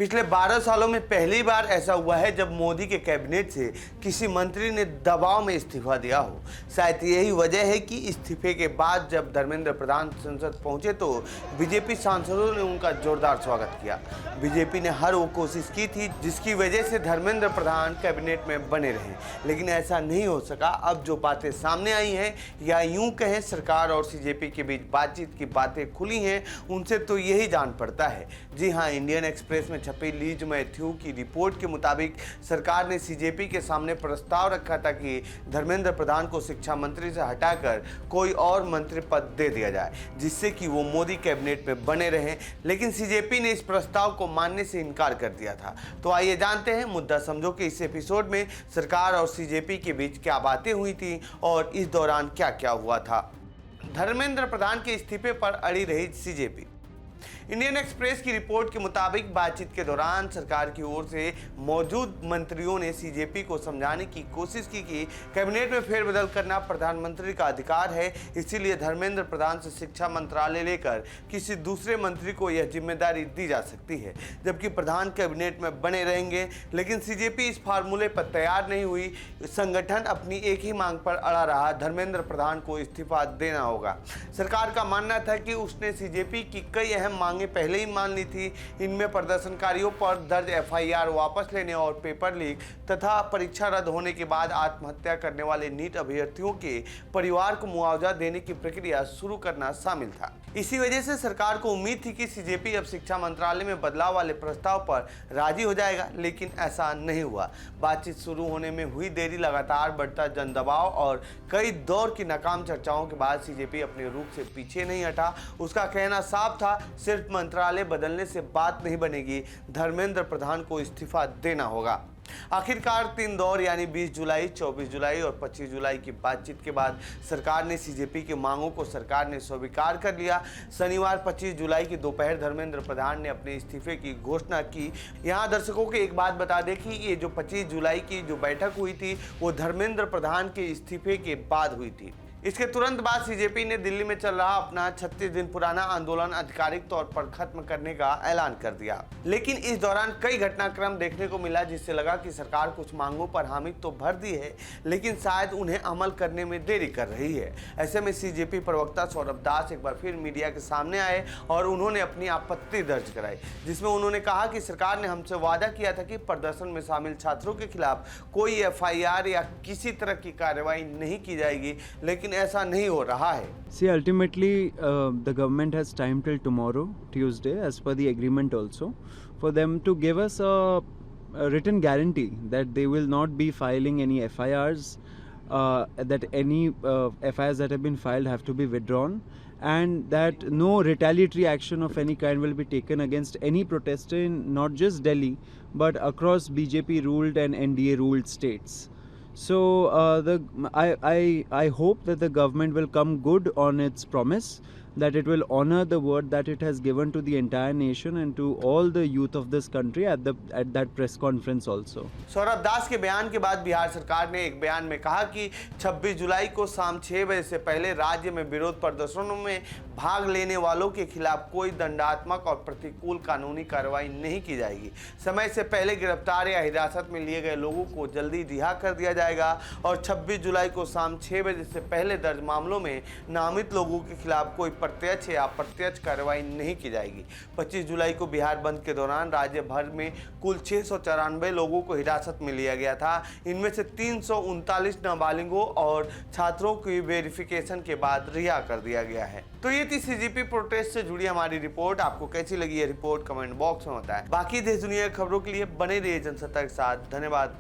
पिछले 12 सालों में पहली बार ऐसा हुआ है जब मोदी के कैबिनेट से किसी मंत्री ने दबाव में इस्तीफा दिया हो। शायद यही वजह है कि इस्तीफे के बाद जब धर्मेंद्र प्रधान संसद पहुंचे तो बीजेपी सांसदों ने उनका जोरदार स्वागत किया। बीजेपी ने हर वो कोशिश की थी जिसकी वजह से धर्मेंद्र प्रधान कैबिनेट में बने रहे, लेकिन ऐसा नहीं हो सका। अब जो बातें सामने आई हैं या यूं कहें सरकार और सीजेपी के बीच बातचीत की बातें खुली हैं, उनसे तो यही जान पड़ता है। जी हाँ, इंडियन एक्सप्रेस में छपी लीज मैथ्यू की रिपोर्ट के मुताबिक सरकार ने सीजेपी के सामने प्रस्ताव रखा था कि धर्मेंद्र प्रधान को शिक्षा मंत्री से हटाकर कोई और मंत्री पद दे दिया जाए, जिससे कि वो मोदी कैबिनेट में बने रहें, लेकिन सीजेपी ने इस प्रस्ताव को मानने से इनकार कर दिया था। तो आइए जानते हैं मुद्दा समझो कि इस एपिसोड में सरकार और सीजेपी के बीच क्या बातें हुई थी और इस दौरान क्या क्या हुआ था। धर्मेंद्र प्रधान के इस्तीफे पर अड़ी रही सीजेपी। इंडियन एक्सप्रेस की रिपोर्ट के मुताबिक बातचीत के दौरान सरकार की ओर से मौजूद मंत्रियों ने सीजेपी को समझाने की कोशिश की कि कैबिनेट में फेरबदल करना प्रधानमंत्री का अधिकार है, इसीलिए धर्मेंद्र प्रधान से शिक्षा मंत्रालय लेकर किसी दूसरे मंत्री को यह जिम्मेदारी दी जा सकती है, जबकि प्रधान कैबिनेट में बने रहेंगे। लेकिन सीजेपी इस फार्मूले पर तैयार नहीं हुई। संगठन अपनी एक ही मांग पर अड़ा रहा, धर्मेंद्र प्रधान को इस्तीफा देना होगा। सरकार का मानना था कि उसने सीजेपी की कई अहम मांगें पहले ही मान ली थी। इनमें प्रदर्शनकारियों पर दर्ज एफआईआर वापस लेने और पेपर लीक तथा परीक्षा रद्द होने के बाद आत्महत्या करने वाले नीट अभ्यर्थियों के परिवार को मुआवजा देने की प्रक्रिया शुरू करना शामिल था। इसी वजह से सरकार को उम्मीद थी कि सीजेपी अब शिक्षा मंत्रालय में बदलाव वाले प्रस्ताव पर राजी हो जाएगा, लेकिन ऐसा नहीं हुआ। बातचीत शुरू होने में हुई देरी, लगातार बढ़ता जन दबाव और कई दौर की नाकाम चर्चाओं के बाद सीजेपी अपने रुख से पीछे नहीं हटा। उसका कहना साफ था, सिर्फ मंत्रालय बदलने से बात नहीं बनेगी, धर्मेंद्र प्रधान को इस्तीफा देना होगा। आखिरकार 3 दौर यानी 20 जुलाई, 24 जुलाई और 25 जुलाई की बातचीत के बाद सरकार ने सीजेपी की मांगों को सरकार ने स्वीकार कर लिया। शनिवार 25 जुलाई की दोपहर धर्मेंद्र प्रधान ने अपने इस्तीफे की घोषणा की। यहाँ दर्शकों को एक बात बता दें कि ये जो 25 जुलाई की जो बैठक हुई थी वो धर्मेंद्र प्रधान के इस्तीफे के बाद हुई थी। इसके तुरंत बाद सीजेपी ने दिल्ली में चल रहा अपना 36 दिन पुराना आंदोलन आधिकारिक तौर पर खत्म करने का ऐलान कर दिया। लेकिन इस दौरान कई घटनाक्रम देखने को मिला जिससे लगा कि सरकार कुछ मांगों पर हामी तो भर दी है, लेकिन शायद उन्हें अमल करने में देरी कर रही है। ऐसे में सीजेपी प्रवक्ता सौरभ दास एक बार फिर मीडिया के सामने आए और उन्होंने अपनी आपत्ति दर्ज कराई, जिसमें उन्होंने कहा कि सरकार ने हमसे वादा किया था कि प्रदर्शन में शामिल छात्रों के खिलाफ कोई एफआईआर या किसी तरह की कार्रवाई नहीं की जाएगी, लेकिन ऐसा नहीं हो रहा है। See, ultimately, the government has time till tomorrow, Tuesday, as per the agreement also, for them to give us a written guarantee that they will not be filing any FIRs, that any FIRs that have been filed have to be withdrawn, and that no retaliatory action of any kind will be taken against any protester in not just Delhi, but across BJP ruled and NDA ruled states. So I hope that the government will come good on its promise, that it will honor the word that it has given to the entire nation and to all the youth of this country at that press conference also. Saurabh दास के बयान के बाद बिहार सरकार ने एक बयान में कहा कि 26 जुलाई को शाम 6 बजे से पहले राज्य में विरोध प्रदर्शनों में भाग लेने वालों के खिलाफ कोई दंडात्मक और प्रतिकूल कानूनी कार्रवाई नहीं की जाएगी। समय से पहले गिरफ्तार या हिरासत में लिए गए लोगों को जल्दी रिहा कर दिया जाएगा और 26 जुलाई को शाम 6 बजे से पहले दर्ज मामलों में नामित लोगों के खिलाफ कोई प्रत्यक्ष या अप्रत्यक्ष कार्रवाई नहीं की जाएगी। 25 जुलाई को बिहार बंद के दौरान राज्य भर में कुल 694 लोगों को हिरासत में लिया गया था। इनमें से 339 नाबालिगों और छात्रों की वेरिफिकेशन के बाद रिहा कर दिया गया है। तो ये थी सीजेपी प्रोटेस्ट से जुड़ी हमारी रिपोर्ट। आपको कैसी लगी ये रिपोर्ट कमेंट बॉक्स में बताएं। बाकी देश दुनिया की खबरों के लिए बने रहिए जनसत्ता के साथ। धन्यवाद।